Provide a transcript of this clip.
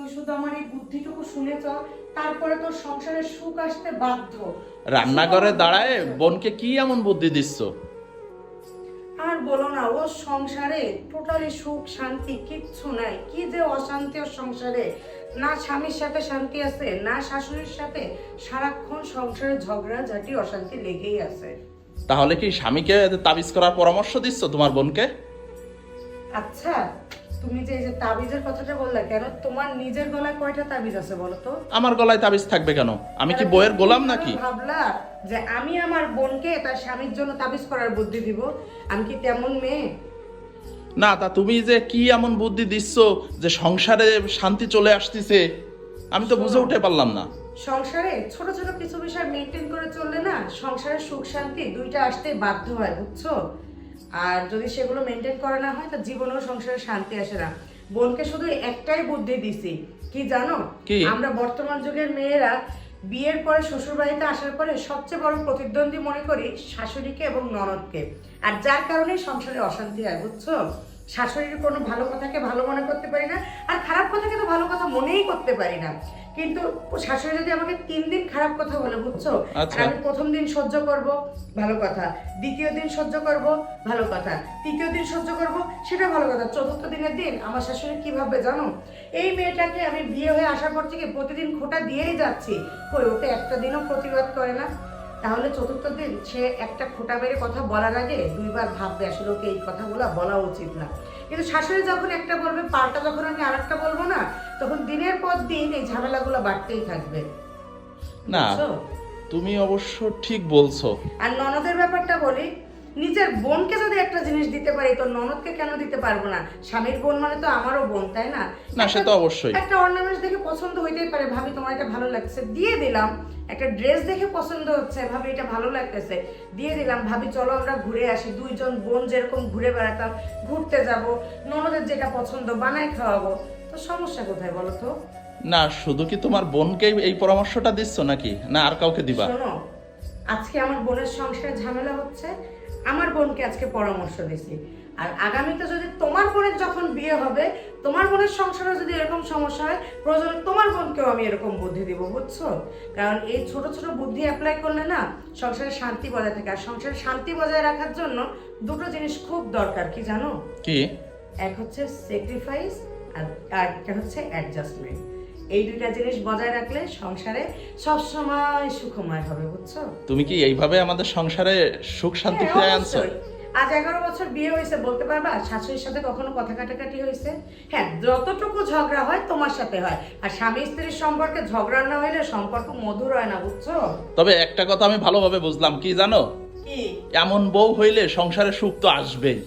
তুই শুধু আমার এই বুদ্ধিটুকু শুনে চল, তারপরে তোর সংসারে সুখ আসতে বাধ্য। রান্নাঘরে দাঁড়ায় বোনকে কি এমন বুদ্ধি দিচ্ছ? আর বলো না, ও সংসারে টোটালি সুখ শান্তি কিচ্ছু নাই। কি যে অশান্তি ওর সংসারে, না স্বামীর সাথে শান্তি আছে, না শাশুড়ির সাথে, সারাক্ষণ সংসারে ঝগড়া ঝাঁটি অশান্তি লেগেই আছে। তাহলে কি স্বামীকে তাবিজ করার পরামর্শ দিচ্ছ তোমার বোনকে? আচ্ছা, তুমি যে এই যে তাবিজের কথাটা বললা, কেন তোমার নিজের গলায় কয়টা তাবিজ আছে বলো তো? আমার গলায় তাবিজ থাকবে কেন? আমি কি বইয়ের গোলাম নাকি? ভাবলা যে আমি আমার বোনকে তার স্বামীর জন্য তাবিজ করার বুদ্ধি দিব? আমি কি তেমন মেয়ে? না, তা তুমি যে কি এমন বুদ্ধি দিচ্ছ যে সংসারে শান্তি চলে আসতেছে, আমি তো বুঝে উঠে পারলাম না। সংসারে ছোট ছোট কিছু বিষয় মেনটেন করে চললে না, সংসারে সুখ শান্তি দুইটা আসতে বাধ্য হয়, বুঝছো? আর যদি সেগুলো মেনটেন করা না হয়, তা জীবনেও সংসারে শান্তি আসে না। বোনকে শুধু একটাই বুদ্ধি দিছি, কি জানো? কি? আমরা বর্তমান যুগের মেয়েরা বিয়ের পরে শ্বশুর বাড়িতে আসার পরে সবচেয়ে বড় প্রতিদ্বন্দ্বী মনে করি শাশুড়িকে এবং ননদকে। আর যার কারণে সংসারে অশান্তি হয়, বুঝছো? শাশুড়ির কোনো ভালো কথাকে ভালো মনে করতে পারি না, আর খারাপ কথাকে তো ভালো কথা মনেই করতে পারি না। কিন্তু শাশুড়ি যদি আমাকে 3 দিন খারাপ কথা বলে, বুঝছো, আচ্ছা। আমি প্রথম দিন সহ্য করব, ভালো কথা। দ্বিতীয় দিন সহ্য করব, ভালো কথা। তৃতীয় দিন সহ্য করব, সেটা ভালো কথা। চতুর্থ দিনের দিন আমার শাশুড়ি কি ভাববে জানো? এই মেয়েটাকে আমি বিয়ে হয়ে আসার পর থেকে প্রতিদিন খোঁটা দিয়েই যাচ্ছি, কই ওতে একটা দিনও প্রতিবাদ করে না। তাহলে চতুর্থ দিন সে একটা খোঁটা বেড়ে কথা বলার আগে 2 বার ভাববে আসলে ওকে এই কথাগুলো বলা উচিত না। কিন্তু শাশুড়ি যখন একটা বলবে, পাল্টা যখন আমি আরেকটা বলবো না, তখন দিনের পর দিন এই ঝামেলাগুলো বাড়তেই থাকবে। না, বুঝছো? তুমি অবশ্য ঠিক বলছো। আর ননদের ব্যাপারটা বলি, নিজের বোনকে যদি একটা জিনিস দিতে পারি, তো ননদকে কেন দিতে পারবো না? স্বামীর বোন মানে তো আমারও বোন, তাই না? না, সে তো অবশ্যই। একটা অর্নামেন্টস দেখে পছন্দ হইতেই পারে, ভাবি তোমার এটা ভালো লাগছে, দিয়ে দিলাম। একটা ড্রেস দেখে পছন্দ হচ্ছে, ভাবি এটা ভালো লাগতেছে, দিয়ে দিলাম। ভাবি চলো আমরা ঘুরে আসি, 2 জন বোন যেরকম ঘুরে বেড়াতাম, ঘুরতে যাব। ননদের যেটা পছন্দ বানায় খাওয়াবো, তো সমস্যা কোথায় বলো তো? না, শুধু কি তোমার বোনকেই এই পরামর্শটা দিচ্ছ নাকি, না আর কাউকে দিবা? শোনো, আজকে আমার বোনের সংসারে ঝামেলা হচ্ছে, আমার বোনকে আজকে পরামর্শ দিছি। আর আগামীতে যদি তোমার বোনের যখন বিয়ে হবে, তোমার বোনের সংসারে যদি এরকম সমস্যা হয়, প্রয়োজনে তোমার বোনকেও আমি এরকম বুদ্ধি দিব, বুঝছো? কারণ এই ছোট ছোট বুদ্ধি অ্যাপ্লাই করলে না, সংসারে শান্তি বজায় থাকে। আর সংসারে শান্তি বজায় রাখার জন্য দুটো জিনিস খুব দরকার, কি জানো? কি? এক হচ্ছে স্যাক্রিফাইস, আর একটা হচ্ছে অ্যাডজাস্টমেন্ট। এই দুইটা জিনিস বজায় রাখলে সংসারে সবসময় সুখময় হবে, বুঝছো? তুমি কি এইভাবে আমাদের সংসারে সুখ শান্তি হ্যাঁ, ফিরে আনছো? অবশ্যই। আজ 11 বছর বিয়ে হয়েছে, বলতে পারবা শাশুড়ির সাথে কখনো কথা কাটাকাটি হয়েছে? হ্যাঁ, যতটুকু ঝগড়া হয় তোমার সাথে হয়। আর স্বামী স্ত্রীর সম্পর্কে ঝগড়া না হইলে সম্পর্ক মধুর হয় না, বুঝছো? তবে একটা কথা আমি ভালোভাবে বুঝলাম, কি জানো? কি? এমন বউ হইলে সংসারে সুখ তো আসবেই।